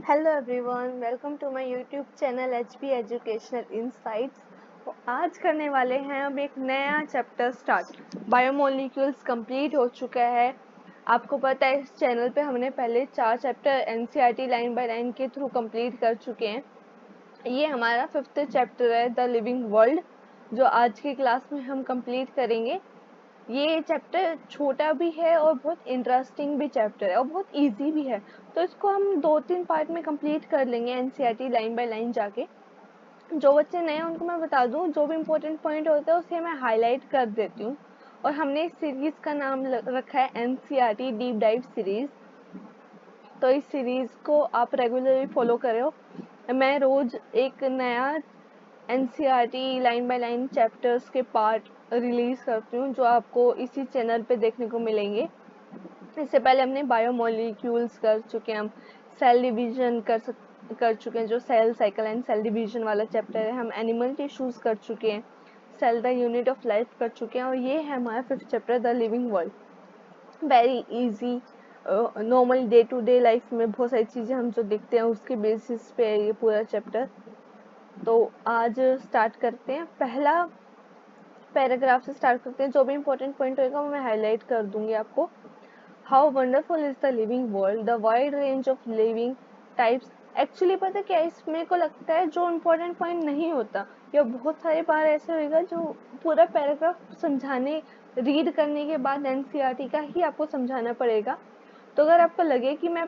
Hello everyone, welcome to my YouTube channel HP educational insights. तो आज करने वाले हैं अब एक नया चैप्टर स्टार्ट। बायोमोलिक्यूल्स कंप्लीट हो चुका है। आपको पता है इस चैनल पे हमने पहले 4 chapter NCERT line by line के थ्रू कंप्लीट कर चुके हैं। ये हमारा 5th चैप्टर है द लिविंग वर्ल्ड, जो आज की क्लास में हम कंप्लीट करेंगे। ये चैप्टर छोटा भी है और बहुत इंटरेस्टिंग भी चैप्टर है और बहुत इजी भी है, तो इसको हम 2-3 पार्ट में कंप्लीट कर लेंगे एनसीईआरटी लाइन बाय लाइन जाके। जो बच्चे नए हैं उनको मैं बता दूं, जो भी इम्पोर्टेंट पॉइंट होता है उसे मैं हाईलाइट कर देती हूँ। और हमने इस सीरीज का नाम रखा है एनसीईआरटी डीप डाइव सीरीज। तो इस सीरीज को आप रेगुलरली फॉलो करो। मैं रोज एक नया NCERT line by line chapters के पार्ट रिलीज करती हूँ, जो आपको इसी चैनल पे देखने को मिलेंगे। इससे पहले हमने बायोमोलिक्यूल्स कर चुके हैं, हम सेल डिवीजन कर चुके हैं, जो cell cycle and cell division वाला चैप्टर है। हम एनिमल टिश्यूज कर चुके हैं, cell the unit of life कर चुके हैं, और ये है हमारा 5th chapter the living world. Very easy, normal day to day life में बहुत सारी चीज़ें हम जो देखते हैं उसके बेसिस पे है ये पूरा चैप्टर। तो आज स्टार्ट करते हैं। पहला पैराग्राफ से स्टार्ट करते हैं। जो भी इंपॉर्टेंट पॉइंट होगा वो मैं हाईलाइट कर दूंगी आपको। How wonderful is the living world, the wide range of living types. Actually पता क्या है, इसमें को लगता है जो इम्पोर्टेंट पॉइंट नहीं होता, या बहुत सारे बार ऐसे होगा जो पूरा पैराग्राफ समझाने रीड करने के बाद एनसीईआरटी का ही आपको समझाना पड़ेगा। तो अगर आपको लगे कि मैं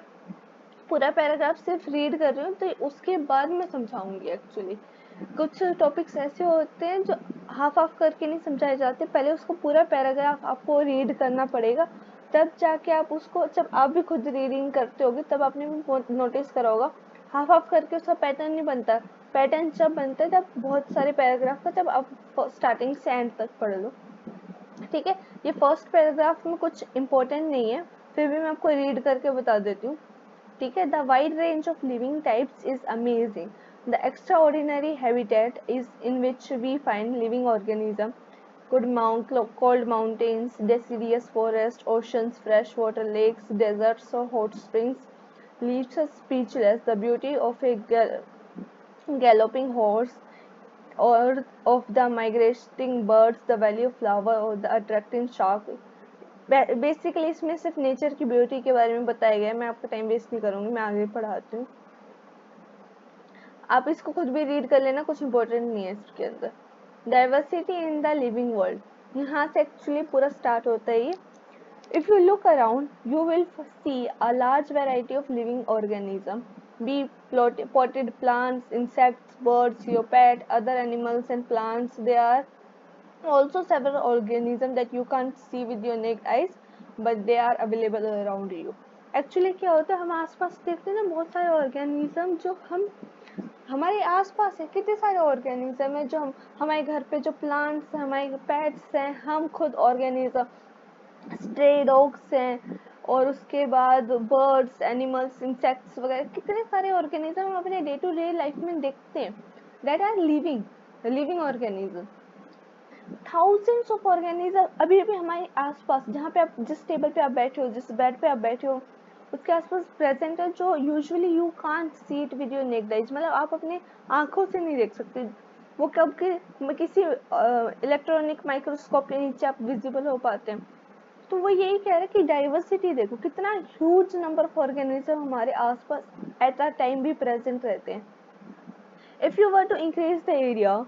पूरा पैराग्राफ सिर्फ रीड कर रही हूँ तो उसके बाद मैं समझाऊंगी। एक्चुअली कुछ टॉपिक्स ऐसे होते हैं जो हाफ ऑफ करके नहीं समझाए जाते, पहले उसको पूरा पैराग्राफ आपको रीड करना पड़ेगा, तब जाके आप उसको, जब आप भी खुद रीडिंग करते होगे तब आपने भी नोटिस करा होगा, हाफ ऑफ करके उसका पैटर्न नहीं बनता। पैटर्न जब बनता है तब बहुत सारे पैराग्राफ का, तब आप स्टार्टिंग से एंड तक पढ़ लो। ठीक है, ये फर्स्ट पैराग्राफ में कुछ इम्पोर्टेंट नहीं है, फिर भी मैं आपको रीड करके बता देती हूँ। ठीक है, the wide range of living types is amazing, the extraordinary habitat is in which we find living organism, cold mountains, deciduous forest, oceans, freshwater lakes, deserts or hot springs leaves us speechless. The beauty of a galloping horse, or of the migrating birds, the valley of flower, or the attracting shark. Basically इसमें सिर्फ nature की beauty के बारे में बताया गया है। मैं आपका टाइम वेस्ट नहीं करूंगी, मैं आगे पढ़ाती हूँ। आप इसको खुद भी रीड कर लेना, कुछ इंपॉर्टेंट नहीं है इसके अंदर। Diversity in the living world, यहाँ से एक्चुअली पूरा स्टार्ट होता है ये। If you look around, you will see a large variety of living organisms, be potted plants, insects, birds, your pet, other animals and plants. There are also several organisms that you can't see with your naked eyes, but they are available around you. Actually क्या होता है, हम आसपास देखते हैं ना बहुत सारे ऑर्गेनिज्म जो हम हमारे आसपास है। कितने सारे ऑर्गेनिज्म है जो हम, हमारे घर पे जो प्लांट्स हैं, हमारे पेट्स हैं, हम खुद ऑर्गेनिज्म, स्ट्रे डॉग्स हैं, और उसके बाद बर्ड्स, एनिमल्स, इंसेक्ट्स वगैरह, कितने सारे ऑर्गेनिज्म हम अपने डे टू डे लाइफ में देखते हैं। That are living organism. Thousands of organism अभी अभी हमारे आसपास, जहाँ पे आप, जिस टेबल पे आप बैठे हो, जिस बेड पे आप बैठे हो, उसके आसपास प्रेजेंट है, जो usually you can't see it with your necked eyes, मतलब आप अपने आंखों से नहीं देख सकते। वो कब के किसी इलेक्ट्रॉनिक माइक्रोस्कोप के नीचे आप विजिबल हो पाते हैं। तो वो यही कह रहा है कि डाइवर्सिटी देखो, कितना ह्यूज नंबर ऑफ ऑर्गेनिज्म हमारे आसपास एट अ टाइम भी प्रेजेंट रहते हैं। If you were to increase the area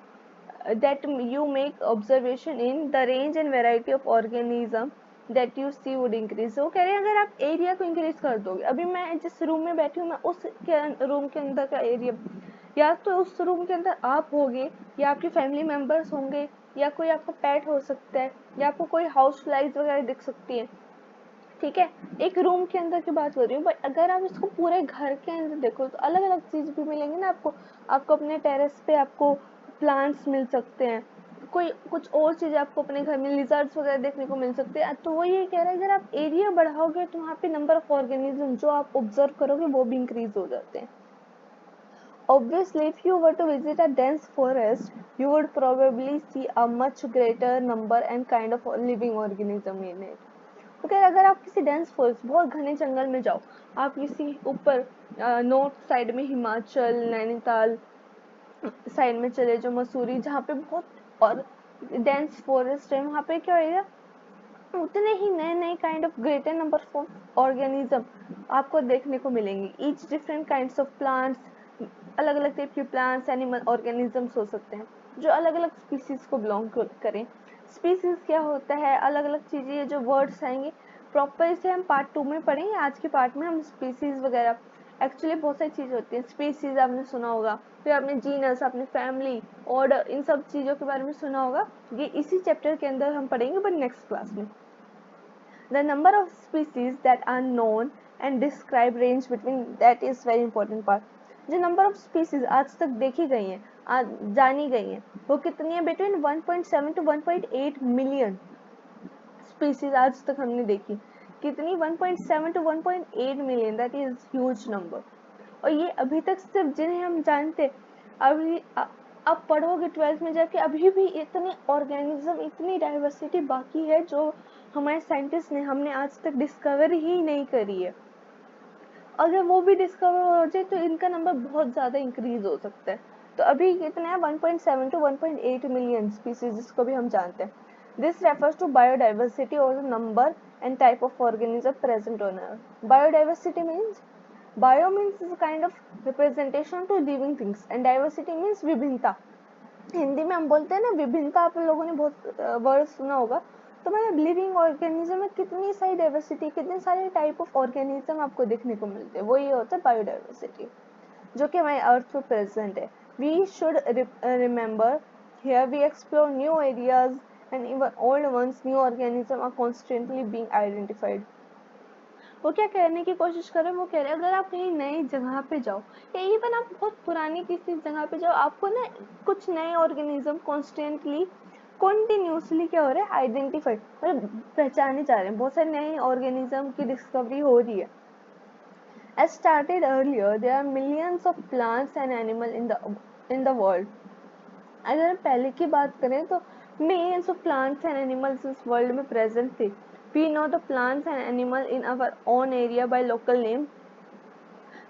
that you make observation in, the range and variety of organism that you see would increase. वो कह रहे हैं अगर आप एरिया को इंक्रीज कर दोगे, अभी मैं जिस रूम में बैठी हूँ, मैं उस रूम के अंदर का एरिया, या तो उस रूम के अंदर आप होगे, या आपके फैमिली मेंबर्स होंगे, या कोई आपका पेट हो सकता है, या आपको कोई हाउस फ्लाइज वगैरह दिख सकती है। ठीक है, एक रूम के अंदर की बात हो रही हूँ, बट अगर आप इसको पूरे घर के अंदर देखो तो अलग अलग चीज भी मिलेंगे ना आपको। आपको अपने टेरेस पे आपको प्लांट्स मिल सकते हैं, कोई कुछ और चीज आपको अपने घर में लिजर्ड्स वगैरह देखने को मिल सकते हैं। तो वो ये कह रहा है अगर आप एरिया बढ़ाओगे तो वहाँ पे नंबर ऑफ ऑर्गेनिज्म जो आप ऑब्जर्व करोगे वो भी इंक्रीज हो जाते हैं। Obviously, if you were to visit a dense forest, you would probably see a much greater number and kind of living organism in it. तो क्या अगर आप किसी डेंस फॉरेस्ट बहुत घने जंगल में जाओ, आप किसी ऊपर नॉर्थ साइड में हिमाचल नैनीताल साइड में चले जाओ, मसूरी, जहाँ पे बहुत और डेंस फॉरेस्ट है, वहाँ पे क्या होगा, उतने ही नए नए kind of greater number of organism आपको देखने को मिलेंगे। Each different kinds of plants, अलग अलग टाइप के प्लांट्स एनिमल ऑर्गेनिजम्स हो सकते हैं जो अलग अलग स्पीसीज को बिलोंग करें। स्पीसीज क्या होता है, अलग अलग चीजें, ये जो वर्ड्स आएंगे प्रॉपर इसे हम पार्ट 2 में पढ़ेंगे। आज के पार्ट में हम स्पीसीज वगैरह, एक्चुअली बहुत सारी चीजें होती हैं। स्पीसीज आपने सुना होगा, फिर आपने जीनस, आपने फैमिली, ऑर्डर, इन सब चीजों के बारे में सुना होगा। ये इसी चैप्टर के अंदर हम पढ़ेंगे बट नेक्स्ट क्लास में। The number of species that are known and described range between, that is very important part. जो number of species आज तक देखी गई हैं, जानी गई हैं, वो कितनी है? between 1.7 to 1.8 मिलियन स्पीसीज आज तक हमने देखी। कितनी? 1.7 to 1.8 million, that is huge number. और ये अभी तक सिर्फ जिन्हें हम जानते, अभी अब पढ़ोगे 12th में जाके, अभी भी इतनी ऑर्गेनिज्म, इतनी डाइवर्सिटी बाकी है जो हमारे साइंटिस्ट ने, हमने आज तक डिस्कवर ही नहीं करी है। अगर वो भी डिस्कवर हो जाए तो इनका नंबर बहुत ज़्यादा इंक्रीज हो सकता है। तो अभी कितना है? 1.7 to 1.8 मिलियन स्पीसीज, जिसको भी हम जानते हैं। दिस रेफर्स टू बायोडाइवर्सिटी और the number and type of organism present on earth. Biodiversity means, bio means is kind of representation to living things and diversity means विभिन्नता। हिंदी में हम बोलते हैं ना विभिन्नता, आप लोगों ने बहुत वर्ड सुना होगा। तो मतलब लिविंग ऑर्गेनिज्म में कितनी सारी डाइवर्सिटी, कितने सारे टाइप ऑफ ऑर्गेनिज्म आपको देखने को मिलते हैं, वो ये होता है बायोडाइवर्सिटी, जो कि हमारे अर्थ पे प्रेजेंट है। We should remember here we explore new areas and even old ones, new organism are constantly being identified. वो क्या कहने की कोशिश कर रहे हैं? वो कह रहे हैं अगर आप कहीं नई जगह पे जाओ या इवन आप बहुत पुरानी किसी जगह पे जाओ, आपको ना कुछ नए ऑर्गेनिज्म कॉन्स्टेंटली, कॉन्टिन्यूसली क्या हो रहा है? आइडेंटिफाइड, मतलब पहचाने जा रहे हैं। बहुत सारे नए ऑर्गेनिज्म की डिस्कवरी हो रही है। As stated earlier, there are millions of plants and animals in the world. अगर पहले की बात करें तो millions of plants and animals इस वर्ल्ड में प्रेजेंट थे। We know the plants and animals in our own area by local name.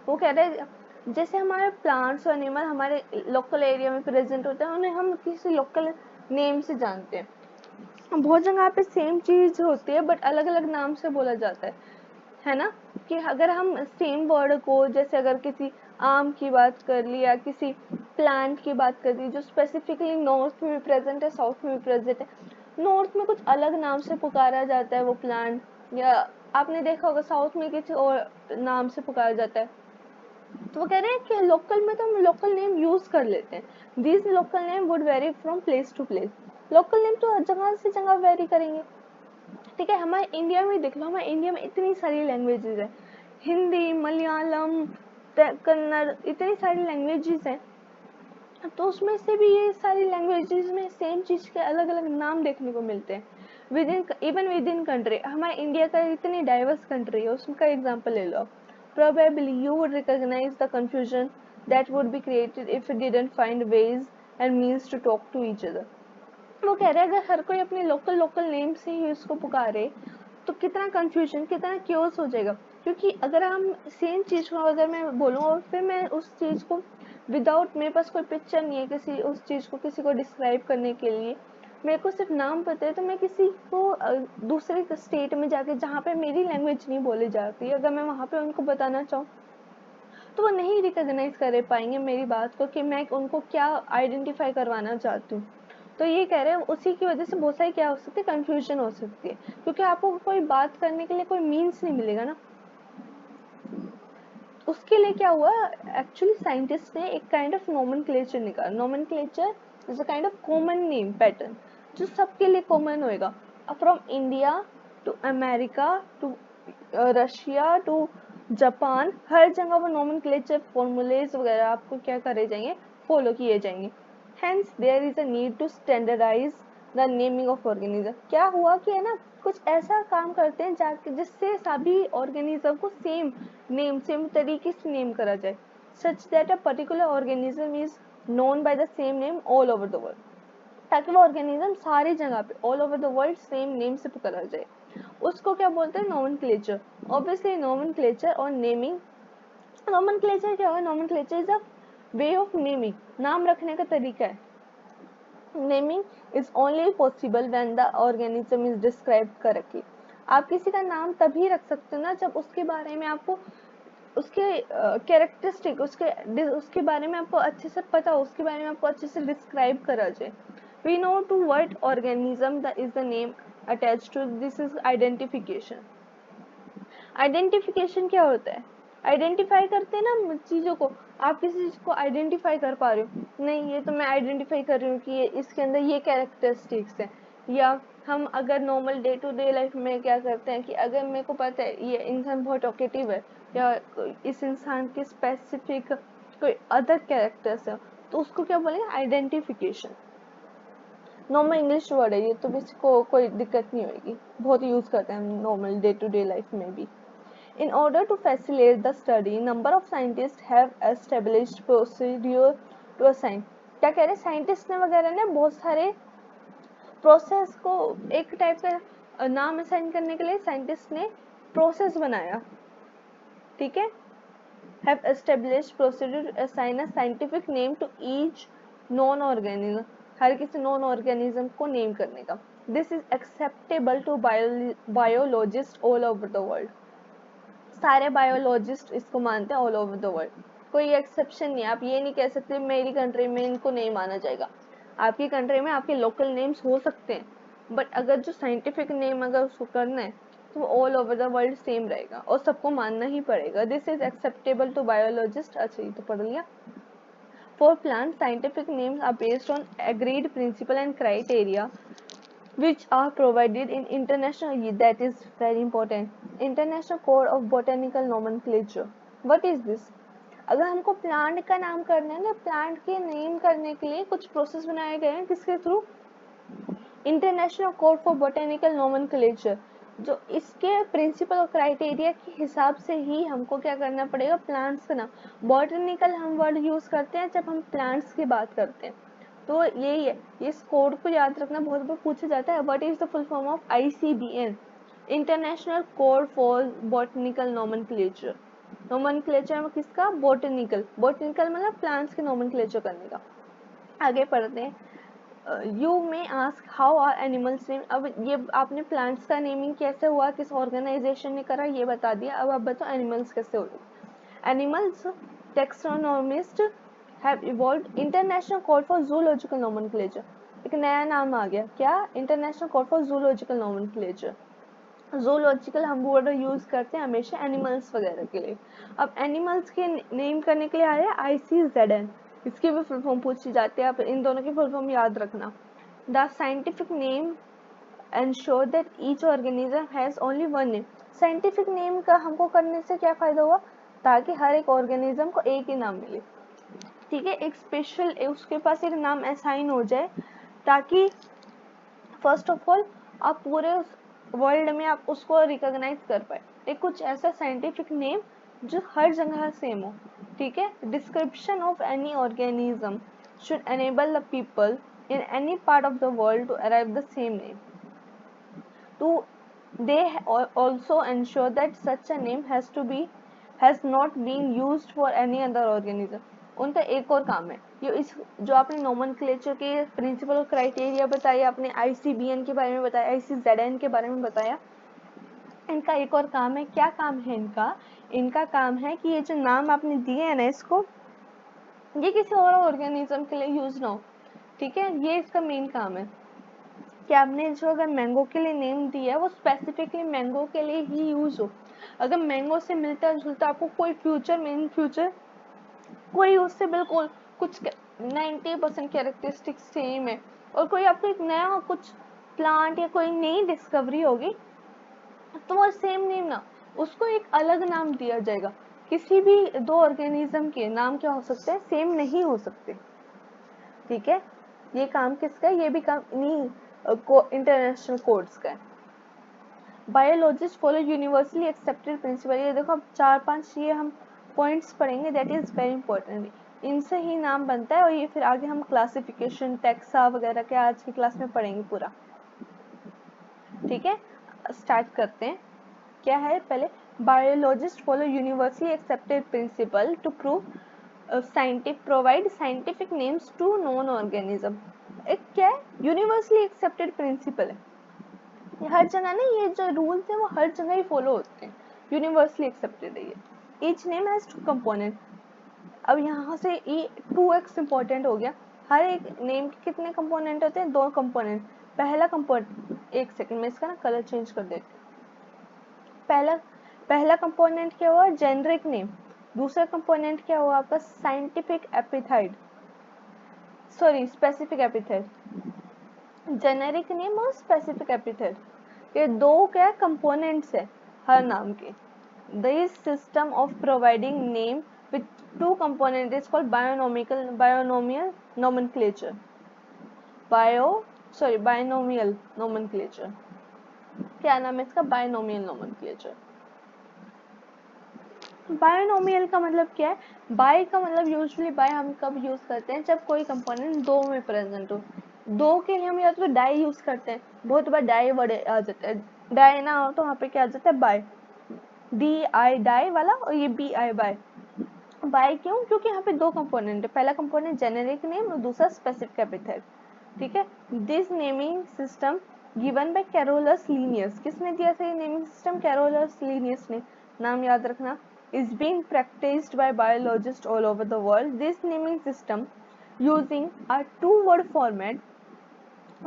वो कह रहे हैं जैसे हमारे प्लांट्स और एनिमल हमारे लोकल एरिया में प्रेजेंट होते हैं, उन्हें हम किसी लोकल नेम से जानते हैं। बहुत जगह पे सेम चीज होती है बट अलग अलग नाम से बोला जाता है ना? कि अगर हम सेम वर्ड को, जैसे अगर किसी आम की बात कर ली या किसी प्लांट की बात कर ली जो स्पेसिफिकली नॉर्थ में भी प्रेजेंट है, साउथ में भी प्रेजेंट है, नॉर्थ में कुछ अलग नाम से पुकारा जाता है वो प्लांट, या आपने देखा होगा साउथ में किसी और नाम से पुकारा जाता है। तो वो कह रहे हैं कि लोकल में तो हम लोकल नेम यूज कर लेते हैं। This local name would vary from place to place. Local name तो जगह से जगह वेरी करेंगे। ठीक है, हमारे इंडिया में देख लो, हमारे इंडिया में इतनी सारी लैंग्वेजेस है, हिंदी, मलयालम, कन्नड़, इतनी सारी लैंग्वेजेस हैं। तो उसमें से भी ये सारी लैंग्वेजेस में सेम चीज के अलग अलग नाम देखने को मिलते हैं। विद इन कंट्री, हमारे इंडिया का इतनी डाइवर्स कंट्री है, उसका एग्जांपल ले लो। Probably you would recognize the confusion that would be created if we didn't find ways and means to talk to each other. वो कह रहे हैं अगर हर कोई अपने लोकल नेम से ही उसको पुकारे तो कितना कंफ्यूजन, कितना क्योस हो जाएगा। क्योंकि अगर हम सेम चीज को, अगर मैं बोलूँ और फिर मैं उस चीज को विदाउट, मेरे पास कोई पिक्चर नहीं है किसी उस चीज को किसी को डिस्क्राइब करने के लिए, मेरे को सिर्फ नाम पता है, तो मैं किसी को दूसरे स्टेट में जाके जहाँ पे मेरी लैंग्वेज नहीं बोली जाती, अगर मैं वहाँ पे उनको बताना चाहूँ तो वो नहीं रिकॉग्नाइज कर पाएंगे मेरी बात को कि मैं उनको क्या आइडेंटिफाई करवाना चाहती हूँ। तो ये कह रहे हैं उसी की वजह से बहुत सारी क्या हो सकती है? कंफ्यूजन हो सकती है, क्योंकि आपको कोई बात करने के लिए कोई मीन्स नहीं मिलेगा ना। उसके लिए क्या हुआ, एक्चुअली साइंटिस्ट ने एक काइंड ऑफ नोमेनक्लेचर निकाला। Nomenclature is a kind of common name pattern जो सबके लिए कॉमन होएगा, from India to America to Russia to Japan, हर जगह वो नोमेनक्लेचर फॉर्मूलेज वगैरह आपको क्या करे जाएंगे? फॉलो किए जाएंगे। Hence there is a need to standardise the naming of organism. क्या हुआ कि है ना, कुछ ऐसा काम करते हैं जाके जिससे सभी ऑर्गेनिज्म को सेम नेम, सेम तरीके से नेम करा जाए, such that a particular organism is known by the same name all over the world, ताकि वो ऑर्गेनिज्म सारी जगह पे all over the world same name से पुकारा जाए। उसको क्या बोलते हैं, नोमेनक्लेचर। ऑब्वियसली नोमेनक्लेचर और नेमिंग, नोमेनक्लेचर क्या है, nomenclature is a way of naming, नाम रखने का तरीका है। Naming is only possible when the organism is described correctly. आप किसी का नाम तभी रख सकते हो ना जब उसके बारे में आपको, उसके कैरेक्टरिस्टिक, उसके बारे में आपको अच्छे से पता हो, उसके बारे में आपको अच्छे से डिस्क्राइब करा जाए। We know to what organism the is the name attached to, this is identification. Identification क्या होता है, आइडेंटिफाई करते हैं ना चीजों को। आप किसी चीज को आइडेंटिफाई कर पा रहे हो, नहीं ये तो मैं आइडेंटिफाई कर रही हूँ कि ये इसके अंदर ये कैरेक्टरिस्टिक्स है। या हम अगर normal day to day life में क्या करते हैं कि अगर मेरे को पता है ये इंसान बहुत टॉकेटिव है, या इस इंसान के स्पेसिफिक कोई अदर कैरेक्टर्स है, तो उसको क्या बोलेंगे, आइडेंटिफिकेशन। नॉर्मल इंग्लिश वर्ड है ये, तो किसी को कोई दिक्कत नहीं होगी, बहुत यूज करते हैं हम normal day to day life में भी। In order to facilitate the study, number of scientists have established procedure to assign। क्या कह रहे हैं, साइंटिस्ट ने वगैरह ने बहुत सारे प्रोसेस को, एक टाइप का नाम असाइन करने के लिए साइंटिस्ट ने प्रोसेस बनाया, ठीक है। Have established procedure to assign a scientific name to each known organism, हर किसी नॉन ऑर्गेनिज्म को नेम करने का। This is acceptable to biologists all over the world। सारे बायोलॉजिस्ट इसको मानते हैं ऑल ओवर द वर्ल्ड, कोई एक्सेप्शन नहीं है। आप ये नहीं कह सकते मेरी कंट्री में इनको नहीं माना जाएगा। आपकी कंट्री में आपके लोकल नेम्स हो सकते हैं, बट अगर जो साइंटिफिक नेम अगर उसको करना है तो all over the world same रहेगा और सबको मानना ही पड़ेगा। This is acceptable to biologist. अच्छा ये तो पढ़ लिया। For plant scientific names are based on agreed principle and criteria which are provided in international, that is very important, international code of botanical nomenclature। what is this? अगर हमको plant का नाम करना है ना, प्लांट के नेम करने के लिए कुछ प्रोसेस बनाए गए हैं, किसके through, international code for botanical nomenclature. जो इसके प्रिंसिपल और क्राइटेरिया के हिसाब से ही हमको क्या करना पड़ेगा, प्लांट्स का नाम। बॉटनिकल हम वर्ड यूज करते हैं जब हम प्लांट्स की बात करते हैं, तो यही है। इस कोड को याद रखना बहुत बार पूछा जाता है। What is the full form of ICBN, international code for botanical nomenclature. Nomenclature में किसका, बॉटनिकल, बॉटनिकल मतलब प्लांट्स के नोमेनक्लेचर करने का। आगे पढ़ते हैं। You may ask how are animals name. अब ये आपने प्लांट्स का नेमिंग कैसे हुआ, किस ऑर्गेनाइजेशन ने करा, ये बता दिया। अब आप बताओ एनिमल्स कैसे हुए। Animals taxonomist have evolved international code for zoological nomenclature। एक नया नाम आ गया, क्या, international code for zoological nomenclature। zoological हम वर्ड यूज करते हैं हमेशा एनिमल्स वगैरह के लिए। अब एनिमल्स के नेम करने के लिए आया ICZN, इसकी भी फुल फॉर्म पूछी जाती है, आप इन दोनों की फुल फॉर्म याद रखना। The scientific name ensure that each organism has only one name। Scientific name का हमको करने से क्या फायदा हुआ, ताकि हर एक ऑर्गेनिज्म को एक ही नाम मिले, ठीक है, एक स्पेशल उसके पास एक नाम असाइन हो जाए, ताकि फर्स्ट ऑफ ऑल आप पूरे वर्ल्ड में आप उसको रिकॉग्नाइज कर पाए। एक कुछ ऐसा साइंटिफिक नेम जो हर जगह सेम हो, ठीक है। Description of any organism should enable the people in any part of the world to arrive the same name। To they also ensure that such a name has not been used for any other organism। उनका एक और काम है, ये इस जो आपने nomenclature के प्रिंसिपल और क्राइटेरिया बताया, आपने ICBN के बारे में बताया, ICZN के बारे में बताया, इनका एक और काम है। क्या काम है इनका, इनका काम है कि ये जो नाम आपने दिए है ना, इसको ये किसी और ऑर्गेनिज्म के लिए यूज ना हो, ठीक है, ये इसका मेन काम है कि आपने जो अगर मैंगो के लिए नेम दिया है वो स्पेसिफिकली मैंगो के लिए ही यूज हो। अगर मैंगो से मिलता जुलता आपको कोई फ्यूचर में, इन फ्यूचर कोई उससे बिल्कुल कुछ 90% कैरेक्टरिस्टिक सेम है, और कोई आपको एक नया कुछ प्लांट या कोई नई डिस्कवरी होगी, तो वो सेम नेम ना, उसको एक अलग नाम दिया जाएगा। किसी भी दो ऑर्गेनिज्म के नाम क्या हो सकते हैं, सेम नहीं हो सकते, ठीक है। ये काम किसका है, ये भी काम इन्हीं इंटरनेशनल कोड्स का है। Biologist follow universally accepted principal. ये देखो अब 4-5 ये हम पॉइंट्स पढ़ेंगे, दैट इज वेरी इंपॉर्टेंट। इनसे ही नाम बनता है, और ये फिर आगे हम क्लासिफिकेशन टैक्सा वगैरह के आज की क्लास में पढ़ेंगे पूरा, ठीक है। स्टार्ट करते हैं। क्या है पहले, biologist follow universally accepted principle to prove scientific provide scientific names to known organism. एक क्या है, यूनिवर्सली एक्सेप्टेड प्रिंसिपल है, ये हर जगह ना, ये जो रूल्स है वो हर जगह ही फॉलो होते हैं, यूनिवर्सली एक्सेप्टेड है ये। Each name has two component. अब यहाँ से ई 2x इम्पोर्टेंट हो गया। हर एक नेम के कितने कंपोनेंट होते हैं, 2 कंपोनेंट। पहला कंपोनेंट, एक सेकंड में इसका ना कलर चेंज कर देते हैं। पहला कंपोनेंट क्या हुआ, जेनरिक नेम। दूसरा कंपोनेंट क्या हुआ आपका, scientific epithet, sorry specific epithet. Generic name और स्पेसिफिक एपिथेट, ये 2 क्या कंपोनेंट्स है हर नाम के। This system of providing name with 2 component is called binomial nomenclature. Binomial nomenclature, क्या नाम है इसका, बायोनोमियल नोमेनक्लेचर। बायोनोमियल का मतलब क्या है, बाय का मतलब यूजुअली बाय हम कब यूज करते हैं, जब कोई कंपोनेंट 2 में प्रेजेंट हो। 2 के लिए हम या तो डाई यूज करते हैं, बहुत बार डाई वर्ड आ जाता है, डाई ना हो तो वहाँ पे क्या आ जाता है, बाय, डी आई डाई वाला, और ये बी आई बाय। बाय क्यों, क्योंकि यहाँ पे 2 कंपोनेंट है, पहला कंपोनेंट जेनेरिक नेम और दूसरा स्पेसिफिक एपिथेट। ठीक है, this naming system given by Carolus Linnaeus. किसने दिया था ये नेमिंग सिस्टम, कैरोलस लीनियस ने, नाम याद रखना। is being practiced by biologists all over the world. This naming system using a 2-word format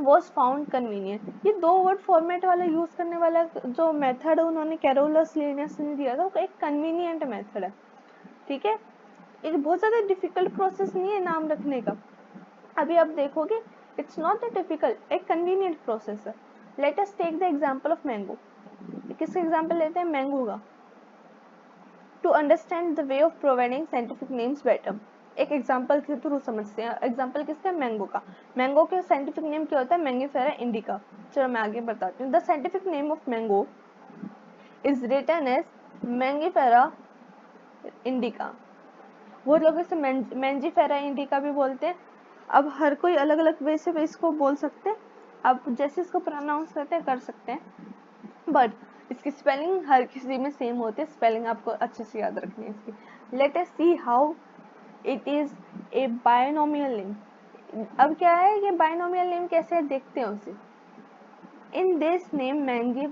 was found convenient. ये 2-word format वाला यूज करने वाला जो मेथड है उन्होंने कैरोलस लीनियस ने दिया था, वो एक कन्वीनियंट मेथड है। ठीक है, ये बहुत ज़्यादा डिफिकल्ट प्रोसेस नहीं है नाम रखने का। अभी आप देखोगे इट्स नॉट दैट डिफिकल्ट, एक कन्वीनियंट प्रोसेस है। Let us take the example of mango. किसका एग्जांपल लेते हैं, मैंगो का। To understand the way of providing scientific names better, एक एग्जांपल के थ्रू समझते हैं। एग्जांपल किसका, मैंगो का। मैंगो के साइंटिफिक नेम क्या होता है, मैंगीफेरा इंडिका। चलो मैं आगे बताती हूँ। The scientific name of mango is written as Mangifera indica. वो लोग इसे मैंजीफेरा इंडिका भी बोलते हैं। अब हर कोई अलग अलग वे से इसको बोल सकते हैं, अब जैसे इसको प्रोनाउंस करते हैं कर सकते हैं, बट इसकी स्पेलिंग हर किसी में सेम होती है। स्पेलिंग आपको अच्छे से याद रखनी है इसकी। Let us see how it is a binomial name. अब क्या है, ये बायनोमियल नेम कैसे है, देखते हैं उसे। In this name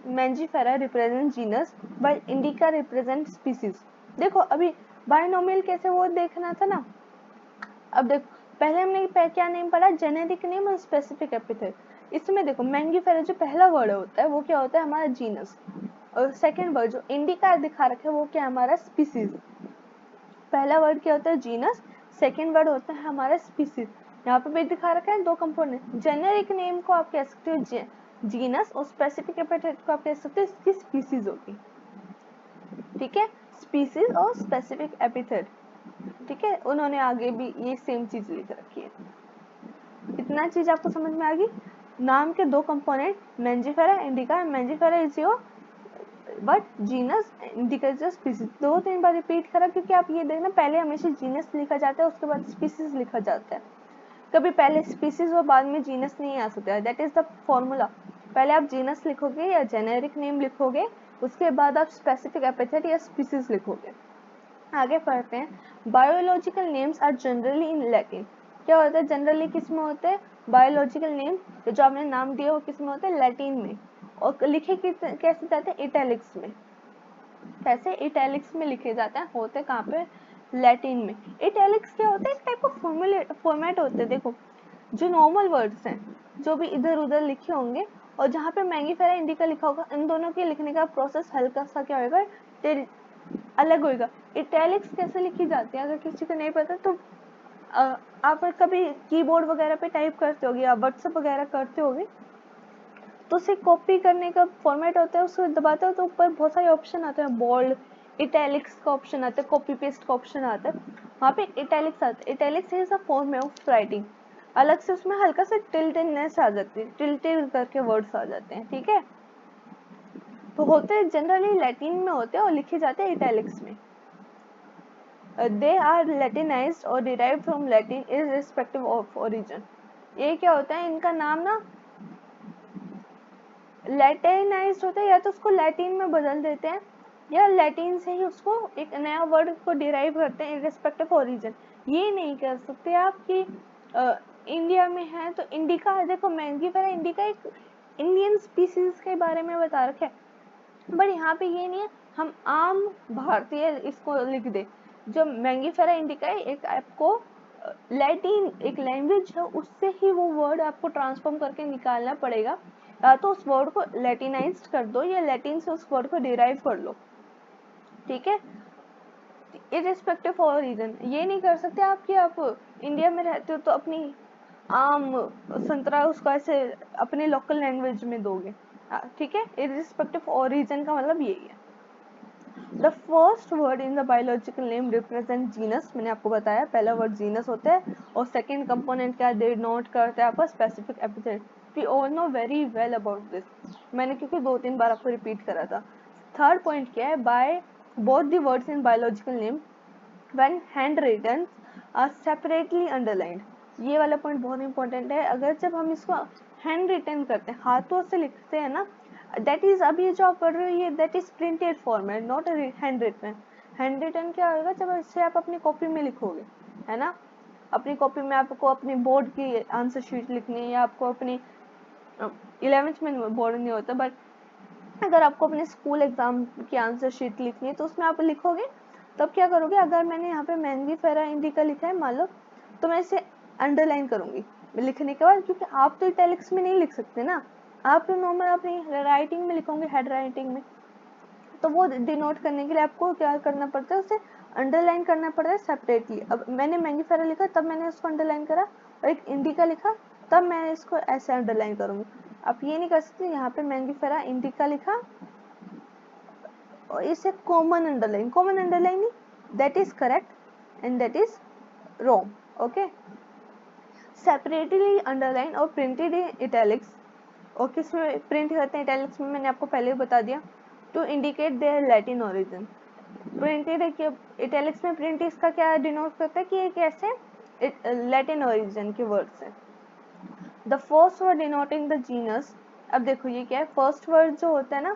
Mangifera represent genus while indica represent species. देखो अभी बायनोमियल कैसे, वो देखना था ना। अब देखो पहले हमने क्या नेम पढ़ा, जेनेरिक नेम और स्पेसिफिक एपिथेट। इसमें देखो मैंगीफेरा जो पहला वर्ड होता है वो क्या होता है, हमारा जीनस, और सेकंड वर्ड जो इंडिका दिखा रखे वो क्या है, हमारा स्पीसीज। पहला वर्ड क्या होता है, जीनस, सेकंड वर्ड होता है हमारा स्पीसीज। यहाँ पे भी दिखा रखा है 2 कंपोनेंट। जेनेरिक नेम को आप कह सकते हो जीनस, और स्पेसिफिक एपिथेट को आप कह सकते हो इसकी स्पीसीज होगी। ठीक है, स्पीसीज और स्पेसिफिक एपिथेट। ठीक है, उन्होंने आगे भी ये सेम चीज लिख रखी है। इतना चीज आपको समझ में आ गई। नाम के 2 component, Mangifera indica. Mangifera is your but genus, indica is your species. 2-3 bar repeat करा, क्योंकि आप ये देखना पहले हमेशा जीनस लिखा जाता है, उसके बाद स्पीसीज लिखा जाता है। कभी पहले स्पीसीज और बाद में जीनस नहीं आ सकता है, दैट इज द फॉर्मूला। पहले आप जीनस लिखोगे या जेनेरिक नेम लिखोगे, उसके बाद आप स्पेसिफिक एपिथेट या स्पीसीज लिखोगे। आगे पढ़ते हैं। Biological names are generally in Latin. क्या होता है, जनरली किस में होते हैं, बायोलॉजिकल नेम जो आपने नाम दिया वो किस में होते हैं, लैटिन में। और लिखे कैसे जाते हैं, इटैलिक्स में। कैसे, इटैलिक्स में लिखे जाते हैं, होते कहाँ पे, लैटिन में। इटैलिक्स क्या होता है, एक टाइप का फॉर्मेट होते हैं। देखो जो नॉर्मल वर्ड्स हैं जो भी इधर उधर लिखे होंगे, और जहाँ पे मैंगीफेरा इंडिका लिखा होगा, इन दोनों के लिखने का प्रोसेस हल्का सा क्या होगा, अलग होगा। इटैलिक्स कैसे लिखी जाती है, अगर किसी को नहीं पता तो आप कभी कीबोर्ड वगैरह पे टाइप करते होगे या व्हाट्सएप वगैरह करते होगे, तो उसे कॉपी करने का फॉर्मेट होता है, उसको दबाते हो तो ऊपर बहुत सारे ऑप्शन आते हैं, बोल्ड, इटैलिक्स का ऑप्शन आता है, कॉपी पेस्ट का ऑप्शन आता है, वहाँ पे इटैलिक्स आता है। Italics is a form of writing, अलग से उसमें हल्का सा टिल्टेडनेस आ जाती है, टिल्टेड करके वर्ड्स आ जाते हैं। ठीक है, तो होते जनरली लैटिन में होते हैं और लिखे जाते हैं इटैलिक्स में। दे आर लैटिनाइज्ड और derived from Latin irrespective of origin. ये क्या होता है, इनका नाम ना लैटिनाइज्ड होता है, या तो उसको लैटिन में बदल देते हैं या लैटिन से ही उसको एक नया वर्ड को डिराइव करते हैं इररिस्पेक्टिव ओरिजिन। ये नहीं कर सकते आप कि इंडिया में है तो इंडिका, देखो मैंगीफेरा इंडिका एक इंडियन स्पीसीज के बारे में बता रखा है, बट यहाँ पे ये नहीं है हम आम भारतीय इसको लिख दे। जो मैंगीफेरा इंडिका है एक आपको लैटिन एक लैंग्वेज है उससे ही वो वर्ड आपको ट्रांसफॉर्म करके निकालना पड़ेगा, या तो उस वर्ड को लैटिनाइज्ड कर दो या लैटिन से उस वर्ड को डिराइव कर लो, ठीक है। इररिस्पेक्टिव ऑफ रीजन ये नहीं कर सकते आप कि आप इंडिया में रहते हो तो अपनी आम संतरा उसको ऐसे अपने लोकल लैंग्वेज में दोगे, ठीक है। इररिस्पेक्टिव ऑफ रीजन का मतलब यही है। The first word in the biological name represent genus, मैंने आपको बताया पहला वर्ड जीनस होता है, और सेकेंड कंपोनेंट क्या डिनोट करता है आपका specific epithet. We all know very well about this, मैंने क्योंकि 2-3 बार आपको रिपीट करा था। थर्ड पॉइंट क्या है, by both the words in biological name when hand written are separately underlined. ये वाला पॉइंट बहुत इंपॉर्टेंट है, अगर जब हम इसको हैंड रिटन करते हैं हाथों से लिखते हैं ना, दैट इज अभी जो आप पढ़ रहे हो ये that is printed format not hand written. Hand written क्या होगा, जब इससे आप अपनी कॉपी में लिखोगे, है ना, अपनी कॉपी में आपको अपनी बोर्ड की आंसर शीट लिखनी है, या आपको अपनी 11th में बोर्ड नहीं होता, बट अगर आपको अपने स्कूल एग्जाम की आंसर शीट लिखनी है तो उसमें आप लिखोगे, तब क्या करोगे, अगर मैंने यहाँ पे मैंगीफेरा इंडिका लिखा है मान लो, तो मैं इसे अंडरलाइन करूंगी लिखने के बाद, क्योंकि आप तो इटैलिक्स में नहीं लिख सकते ना, आप तो नॉर्मल अपनी राइटिंग में लिखोगे, हेड राइटिंग में, तो वो डिनोट करने के लिए आपको क्या करना पड़ता है, उसे अंडरलाइन करना पड़ता है सेपरेटली। अब मैंने मैंगीफेरा लिखा तब मैंने उसको अंडरलाइन करा, और एक इंडिका लिखा तब मैं इसको ऐसे अंडरलाइन करूंगी। आप ये नहीं कर सकते यहाँ पे मैंगीफेरा इंडिका लिखा और इसे कॉमन अंडरलाइन नहीं, that is correct and that is wrong, okay. Separately underline और प्रिंटेड इन इटैलिक्स, और किस में प्रिंट करते हैं इटैलिक्स में, मैंने आपको पहले भी बता दिया, to indicate their Latin origin. Printed italics में प्रिंट इसका क्या डिनोट करता है कि ये कैसे लैटिन ओरिजिन के वर्ड्स हैं। The first word denoting the genus, अब देखो ये क्या है, फर्स्ट वर्ड जो होता है ना,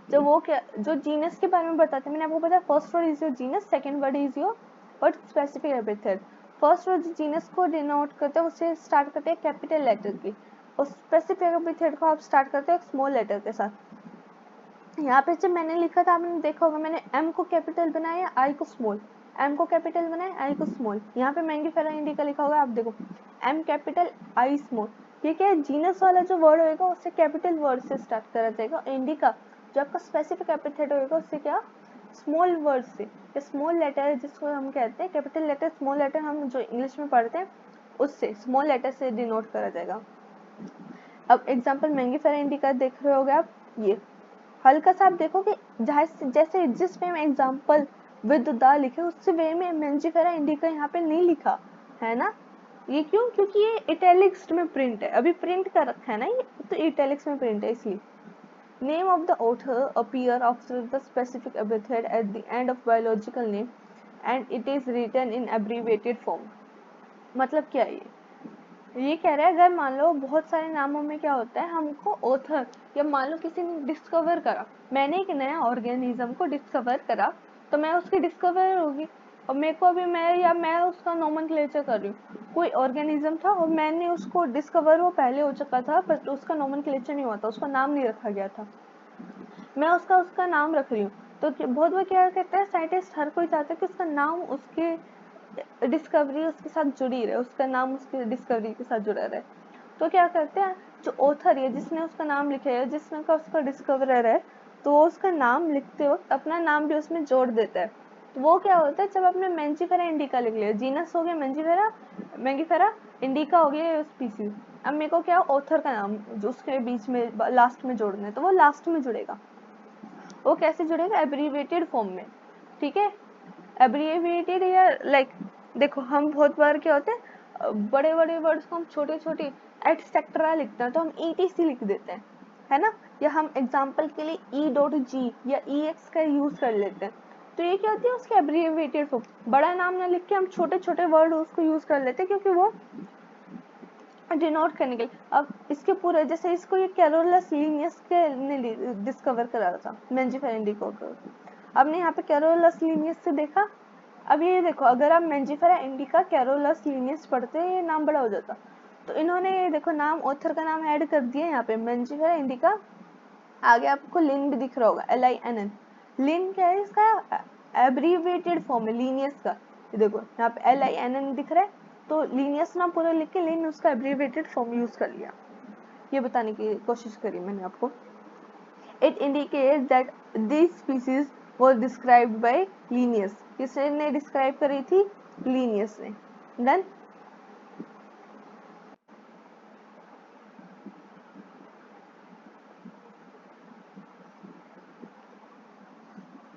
जो वो क्या जो जीनस के बारे में बताते हैं, मैंने आपको बताया first word is your genus, second word is your word specific epithet. First word जो जीनस को डिनोट करते हैं उससे स्टार्ट करते हैं कैपिटल लेटर की, और स्पेसिफिक एपिथेट को आप स्टार्ट करते हैं स्मॉल लेटर के साथ। यहाँ पे जब मैंने लिखा था आपने देखा होगा, मैंने एम को कैपिटल बनाया, आई को स्मॉल, एम को कैपिटल बनाया, आई को स्मॉल। यहाँ पे मैंगीफेरा इंडिका लिखा होगा, आप देखो एम कैपिटल आई स्मॉल। ये क्या है, जीनस वाला जो वर्ड होगा उससे कैपिटल वर्ड से स्टार्ट करा जाएगा, इंडिका जो आपका स्पेसिफिक एपिथेट होगा उससे क्या स्मॉल वर्ड से, स्मॉल लेटर जिसको हम कहते हैं कैपिटल लेटर, स्मॉल लेटर हम जो इंग्लिश में पढ़ते हैं उससे स्मॉल लेटर से डिनोट करा जाएगा। अब एग्जांपल मैंगीफेरा इंडिका देख रहे होगे आप, ये हल्का सा आप देखो कि जैसे जिस वे में एग्जांपल विद द लिखे उससे वे में मैंगीफेरा इंडिका यहाँ पे नहीं लिखा है ना, ये क्यों, क्योंकि ये इटैलिक्स में प्रिंट है, अभी प्रिंट कर रखा है ना ये, तो इटैलिक्स में प्रिंट है इसलिए। Name of the author appear after the specific epithet at the end of biological name and it is written in abbreviated form। मतलब क्या है ये कह रहा है अगर मान लो बहुत सारे नामों में क्या होता है, हमको ऑथर या मान लो किसी ने डिस्कवर करा, मैंने एक नया ऑर्गेनिज्म को डिस्कवर करा तो मैं उसकी डिस्कवर होगी, और मेरे को अभी मैं उसका नोमेनक्लेचर कर रही हूँ, कोई ऑर्गेनिज्म था और मैंने उसको डिस्कवर, वो पहले हो चुका था पर उसका नोमेनक्लेचर नहीं हुआ था, उसका नाम नहीं रखा गया था, मैं उसका नाम रख रही हूँ। तो बहुत बार क्या कहते हैं साइंटिस्ट, हर कोई चाहता है कि उसका नाम उसके डिस्कवरी उसके साथ जुड़ी रहे, उसका नाम उसकी डिस्कवरी के साथ जुड़ा रहे। तो क्या करते हैं, जो ऑथर है जिसने उसका नाम लिखा है, जिसने का उसका डिस्कवरर है, तो वो उसका नाम लिखते वक्त अपना नाम भी उसमें जोड़ देता है। तो वो क्या होता है, जब आपने मैंगीफेरा इंडिका लिख लिया, जीनस हो गया मैंगीफेरा इंडिका हो गया स्पीसीज, अब मेरे को क्या ऑथर का नाम जो उसके बीच में लास्ट में जोड़ना है, तो वो लास्ट में जुड़ेगा। वो कैसे जुड़ेगा, एब्रीविएटेड फॉर्म में, ठीक है। एब्रीविएटेड या लाइक देखो हम बहुत बार क्या होते हैं बड़े बड़े वर्ड्स को हम छोटे छोटे एटसेट्रा लिखते हैं तो हम ETC लिख देते हैं, है ना, या हम एग्जांपल के लिए E.G या EX का यूज कर लेते हैं। तो ये क्या होती है उसकी एब्रीविएटेड फॉर्म, बड़ा नाम ना लिख के हम छोटे छोटे वर्ड उसको यूज कर लेते हैं, क्योंकि वो डिनोट करने के लिए। अब इसके पूरे जैसे इसको ये कैरोलस लीनियस के ने डिस्कवर करा था मेंजिफेरा इंडिका को। आपने यहाँ पे कैरोलस लीनियस से देखा। अब ये देखो, अगर आप मेंजिफेरा इंडिका कैरोलस लीनियस पढ़ते ये नाम बड़ा हो जाता। तो इन्होंने देखो नाम, ऑथर का नाम ऐड कर दिया यहाँ पे मेंजिफेरा इंडिका। आगे आपको लिन भी दिख रहा होगा, LINN। लिन क्या है, इसका एब्रीवेटेड फॉर्म है लीनियस का। ये देखो यहाँ पे LINN दिख रहा है, तो लीनियस नाम पूरा लिख के लिन उसका एब्रीवेटेड फॉर्म यूज कर लिया। ये बताने की कोशिश करी मैंने आपको। It indicate that this species was described by Linnaeus। किसने डिस्क्राइब करी थी? Linnaeus ने। डन।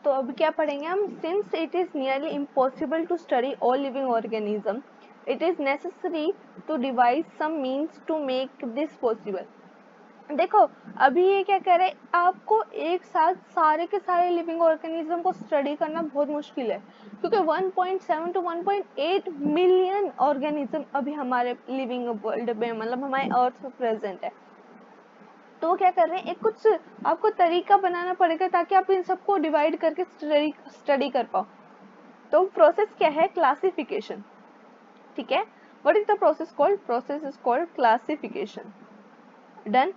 तो अब क्या पढ़ेंगे हम? Since it is nearly impossible to study all living organism, it is necessary to devise some means to make this possible. देखो अभी ये क्या कह रहे हैं, आपको एक साथ सारे के सारे लिविंग ऑर्गेनिज्म को स्टडी करना बहुत मुश्किल है, क्योंकि 1.7 to 1.8 मिलियन ऑर्गेनिज्म अभी हमारे लिविंग वर्ल्ड में, मतलब हमारे अर्थ पे प्रेजेंट है। तो वो क्या कर रहे हैं, एक कुछ आपको तरीका बनाना पड़ेगा ताकि आप इन सबको डिवाइड करके स्टडी कर पाओ। तो प्रोसेस क्या है? क्लासिफिकेशन। ठीक है, what is the process called? Process is called classification. Done.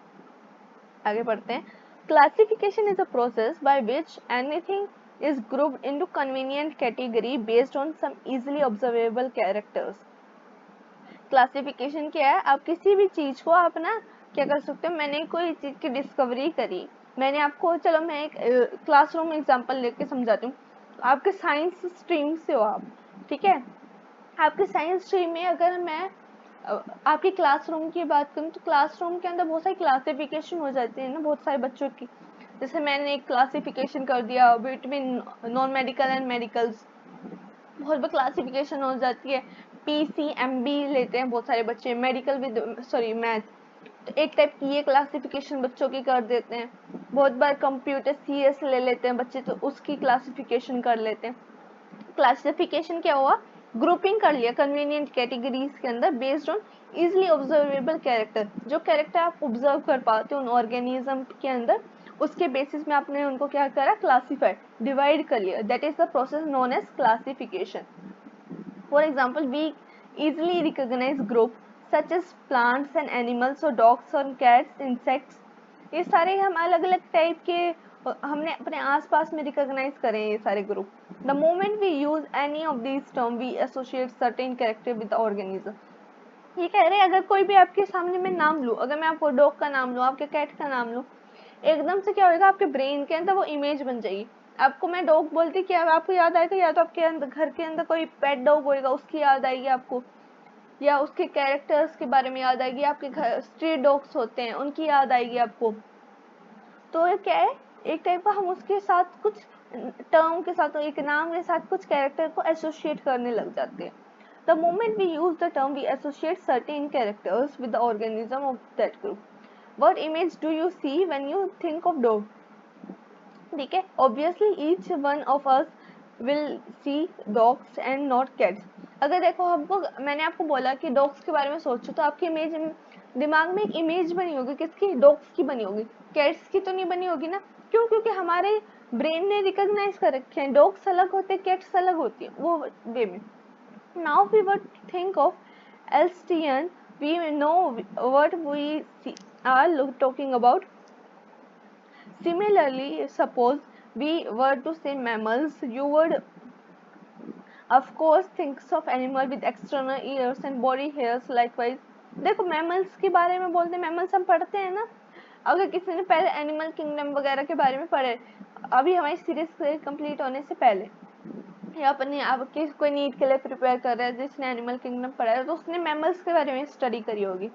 आगे बढ़ते हैं। Classification is a process by which anything is grouped into convenient category based on some easily observable characters. Classification क्या है? आप किसी भी चीज को आप ना क्या कर सकते हो, मैंने कोई चीज की डिस्कवरी करी, मैंने आपको, चलो मैं एक क्लासरूम एग्जांपल लेके समझाती हूँ। आपके साइंस स्ट्रीम से हो आप, ठीक है, आपके साइंस स्ट्रीम में अगर मैं आपकी क्लासरूम की बात करूँ तो क्लासरूम के अंदर बहुत सारी क्लासिफिकेशन हो जाती है ना बहुत सारे बच्चों की। जैसे मैंने एक क्लासिफिकेशन कर दिया between non medical and medicals, बहुत बार क्लासिफिकेशन हो जाती है। PCMB लेते हैं बहुत सारे बच्चे, मेडिकल विद सॉरी मैथ, तो एक टाइप की ये क्लासिफिकेशन बच्चों की कर देते हैं। बहुत बार कंप्यूटर CS ले लेते हैं बच्चे, तो उसकी क्लासिफिकेशन कर लेते हैं। क्लासिफिकेशन क्या हुआ? ग्रुपिंग कर लिया कन्वीनियंट कैटेगरीज के अंदर based on easily observable character. जो कैरेक्टर आप ऑब्जर्व कर पाते हो उन ऑर्गेनिज्म के अंदर, उसके बेसिस में आपने उनको क्या करा? क्लासिफाइड, डिवाइड कर लिया। That is the process known as classification. For example, we easily recognize group such as plants and animals or dogs or cats, insects। ये सारे हम अलग अलग टाइप के हमने अपने आसपास में रिकॉग्नाइज करे हैं ये सारे group. The moment we use any of these term we associate certain character with the organism. ये कह रहे हैं अगर कोई भी आपके सामने मैं नाम लूँ, अगर मैं आपको डॉग का नाम लूँ, आपके कैट का नाम लूँ, एकदम से क्या होगा, आपके ब्रेन के अंदर वो इमेज बन जाएगी। आपको मैं डॉग बोलती, क्या आपको याद आएगा? या तो आपके अंदर घर के अंदर कोई पेट डॉग होएगा उसकी याद आएगी आपको, या उसके कैरेक्टर्स के बारे में याद आएगी, आपके घर स्ट्रीट डॉग्स होते हैं उनकी याद आएगी आपको। तो ये क्या है, एक टाइप का हम उसके साथ कुछ टर्म के साथ, एक नाम के साथ कुछ कैरेक्टर को एसोसिएट करने लग जाते हैं। The moment we use the term, we associate certain characters with the organism of that group. What image do you see when you think of dog? ठीक है, obviously each one of us will see dogs and not cats। अगर देखो हमको, मैंने आपको बोला कि dogs के बारे में सोचो, तो आपकी इमेज दिमाग में एक इमेज बनी होगी, किसकी? डॉग्स की बनी होगी, कैट्स की तो नहीं बनी होगी ना। क्यों? क्योंकि हमारे ब्रेन ने रिकॉग्नाइज कर रखे हैं, डॉग्स अलग होते हैं, कैट्स अलग होती है, वो वे में। Now we would think of Elstian, we know what we are talking about। Similarly, suppose we were to say mammals, you would of course think of animal with external ears and body hairs likewise। देखो mammals के बारे में बोलते हैं, mammals हम पढ़ते हैं ना, अगर किसी ने पहले एनिमल किंगडम वगैरह के बारे में पढ़े, अभी हमारी सीरीज कंप्लीट होने से पहले, या अपने आपके कोई नीट के लिए प्रिपेयर कर रहा है जिसने एनिमल किंगडम पढ़ा है, तो उसने मैमल्स के बारे में स्टडी करी होगी।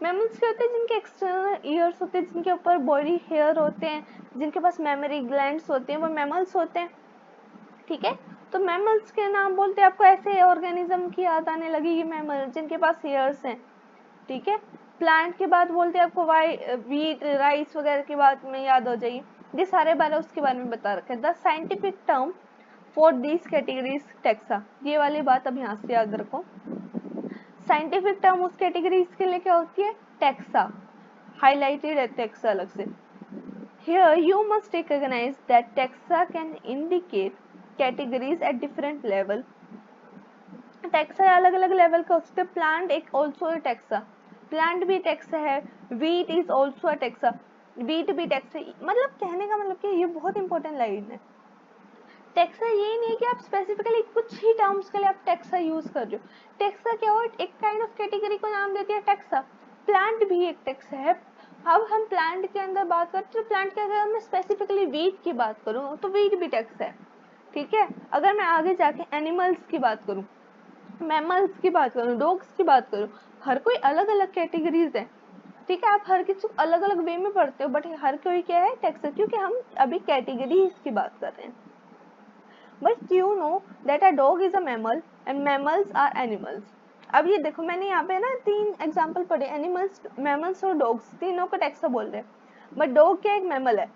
मैमल्स क्या होते हैं? जिनके एक्सटर्नल ईयर्स होते हैं, जिनके ऊपर बॉडी हेयर होते हैं, जिनके पास मेमोरी ग्लैंड्स होते हैं, वो मैमल्स होते हैं। ठीक है, तो मैमल्स के नाम बोलते हैं, आपको ऐसे ऑर्गेनिज्म की याद आने लगेगी मैमल जिनके पास हेयर्स हैं। ठीक है, प्लांट के बाद बोलते हैं आपको व्हीट राइस वगैरह की बात में याद हो जाएगी। ये सारे बारे उसके बारे में बता रखे हैं। The scientific term for these categories taxa, ये वाली बात अब यहाँ से याद रखो। साइंटिफिक टर्म उस कैटेगरीज के लिए क्या होती है, टैक्सा, हाईलाइटेड है टैक्सा अलग से। Here you must recognize that taxa can indicate categories at different level. Taxa अलग अलग लेवल का हो सकता है। प्लांट एक ऑल्सो टैक्सा, प्लांट भी टैक्सा है, wheat is also a taxa, wheat भी टैक्सा। मतलब कहने का मतलब कि ये बहुत इंपॉर्टेंट लाइन है। टैक्सा ये नहीं है कि आप स्पेसिफिकली कुछ ही टर्म्स के लिए आप टैक्सा यूज कर रहे हो। टैक्सा क्या हो, एक काइंड ऑफ कैटेगरी को नाम देती है टैक्सा। प्लांट भी एक टैक्सा है। अब हम प्लांट के अंदर बात करते हैं, प्लांट के अंदर मैं स्पेसिफिकली वीट की बात करूँ तो वीट भी टैक्सा है, ठीक है। अगर मैं आगे जाके एनिमल्स की बात करूँ, मैमल्स की बात करूँ, डॉग्स की बात करूँ, हर कोई अलग अलग कैटेगरीज है, ठीक है। आप हर किसी को अलग अलग वे में पढ़ते हो, बट हर कोई क्या है, टैक्सा, क्योंकि हम अभी कैटेगरीज की बात कर रहे हैं। But you know that a dog is a mammal and mammals are animals. अब ये देखो, मैंने यहाँ पे ना 3 एग्जाम्पल पढ़े, एनिमल्स, मैमल्स और डॉग्स, तीनों को टैक्सा बोल रहे हैं। बट डॉग क्या एक मैमल है,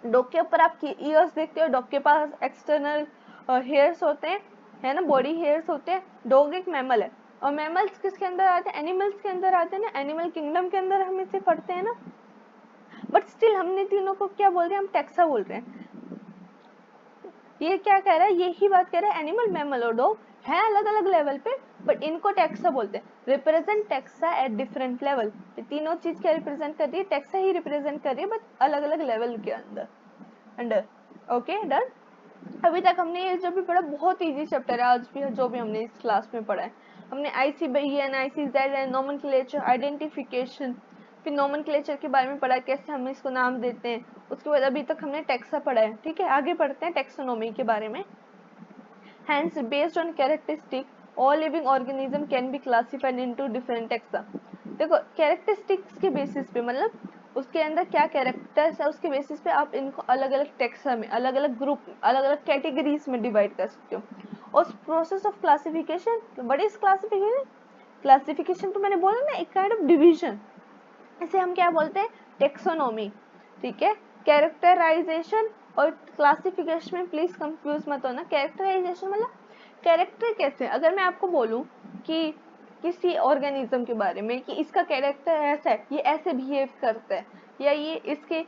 डॉग के ऊपर आप ईयर्स देखते हो, डॉग के पास एक्सटर्नल हेयर्स होते हैं, है ना, बॉडी हेयर्स होते हैं। डॉग एक मैमल है। और मैमल्स किसके अंदर आते हैं, एनिमल्स के अंदर आते हैं ना, एनिमल किंगडम के अंदर हम इसे पढ़ते हैं ना। बट स्टिल हमने तीनों को क्या बोल रहे हैं, हम टैक्सा बोल रहे हैं। ये क्या कह रहा है, यही बात कह रहा है, एनिमल, मैमल और डॉग है अलग अलग लेवल पे, बट इनको टैक्सा बोलते हैं। Represent taxa at different level. ये तीनों चीज क्या रिप्रेजेंट कर रही है, टैक्सा ही रिप्रेजेंट कर रही है, बट अलग अलग लेवल के अंदर। Okay, done. अभी तक हमने ये जो भी पढ़ा बहुत इजी चैप्टर है, आज भी जो भी हमने इस क्लास में पढ़ा है। हमने ICBN, ICZ, नोमेनक्लेचर, आइडेंटिफिकेशन, फिर नोमेनक्लेचर के बारे में पढ़ा, कैसे हम इसको नाम देते हैं। उसके बाद अभी तक हमने टैक्सा पढ़ा है, ठीक है। आगे पढ़ते हैं टैक्सोनॉमी के बारे में। Hence, based on characteristic, all living organism can be classified into different taxa. देखो, कैरेक्टरिस्टिक्स के बेसिस पे, मतलब उसके अंदर क्या कैरेक्टर्स है, उसके बेसिस पे आप इनको अलग अलग टैक्सा में, अलग अलग ग्रुप, अलग अलग कैटेगरीज में डिवाइड कर सकते हो। और process of classification, what is classification? Classification तो मैंने बोला ना, एक काइंड ऑफ डिवीजन, इसे हम क्या बोलते हैं, टेक्सोनॉमी, ठीक है। कैरेक्टराइजेशन और क्लासिफिकेशन में प्लीज कंफ्यूज मत होना। कैरेक्टराइजेशन मतलब कैरेक्टर कैसे, अगर मैं आपको बोलूं कि किसी ऑर्गेनिज्म के बारे में कि इसका कैरेक्टर ऐसा है, ये ऐसे बिहेव करता है, या ये इसके